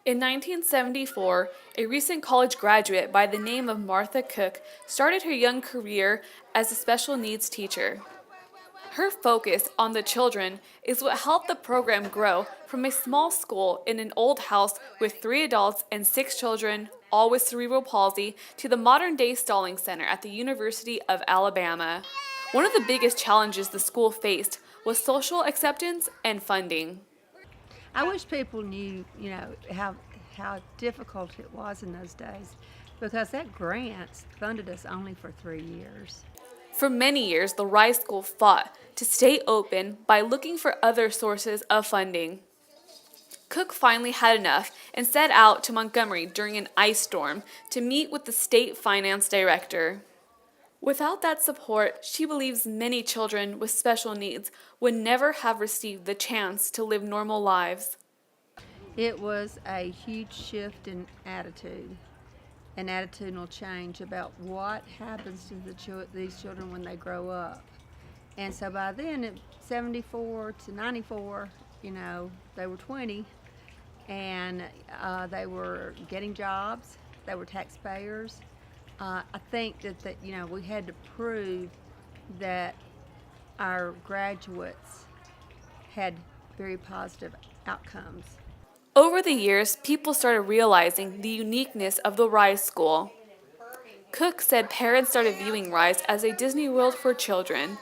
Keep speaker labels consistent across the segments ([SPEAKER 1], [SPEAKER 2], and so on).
[SPEAKER 1] In 1974, a recent college graduate by the name of Martha Cook started her young career as a special needs teacher. Her focus on the children is what helped the program grow from a small school in an old house with 3 adults and 6 children, all with cerebral palsy, to the modern-day Stalling Center at the University of Alabama. One of the biggest challenges the school faced was social acceptance and funding.
[SPEAKER 2] I wish people knew, how difficult it was in those days, because that grant funded us only for 3 years.
[SPEAKER 1] For many years, the Rise School fought to stay open by looking for other sources of funding. Cook finally had enough and set out to Montgomery during an ice storm to meet with the state finance director. Without that support, she believes many children with special needs would never have received the chance to live normal lives.
[SPEAKER 2] It was a huge shift in attitude, an attitudinal change about what happens to these children when they grow up. And so by then, at 74 to 94, they were 20, and they were getting jobs, they were taxpayers. I think that we had to prove that our graduates had very positive outcomes.
[SPEAKER 1] Over the years, people started realizing the uniqueness of the Rise School. Cook said parents started viewing Rise as a Disney World for children.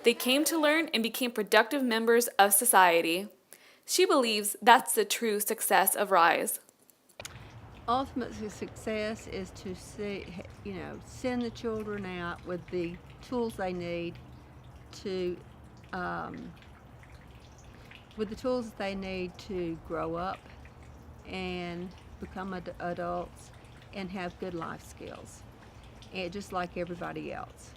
[SPEAKER 1] They came to learn and became productive members of society. She believes that's the true success of Rise.
[SPEAKER 2] Ultimate success is to send the children out with the tools they need to, grow up and become adults and have good life skills, and just like everybody else.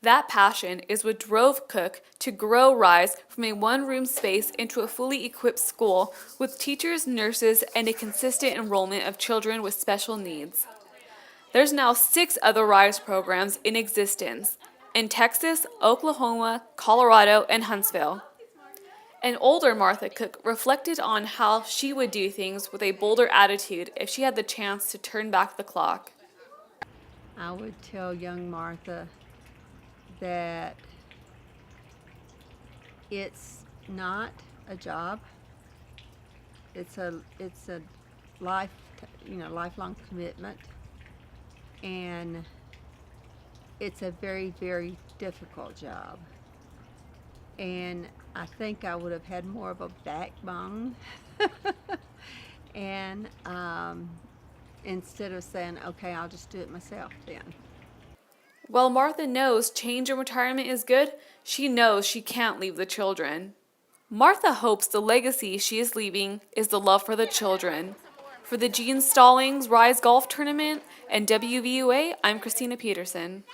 [SPEAKER 1] That passion is what drove Cook to grow Rise from a one-room space into a fully equipped school with teachers, nurses, and a consistent enrollment of children with special needs. There's now 6 other Rise programs in existence in Texas, Oklahoma, Colorado, and Huntsville. An older Martha Cook reflected on how she would do things with a bolder attitude if she had the chance to turn back the clock.
[SPEAKER 2] I would tell young Martha that it's not a job. It's a lifelong commitment, and it's a very, very difficult job. And I think I would have had more of a backbone, and instead of saying, okay, I'll just do it myself then.
[SPEAKER 1] While Martha knows change in retirement is good, she knows she can't leave the children. Martha hopes the legacy she is leaving is the love for the children. For the Gene Stallings Rise Golf Tournament and WVUA, I'm Christina Peterson.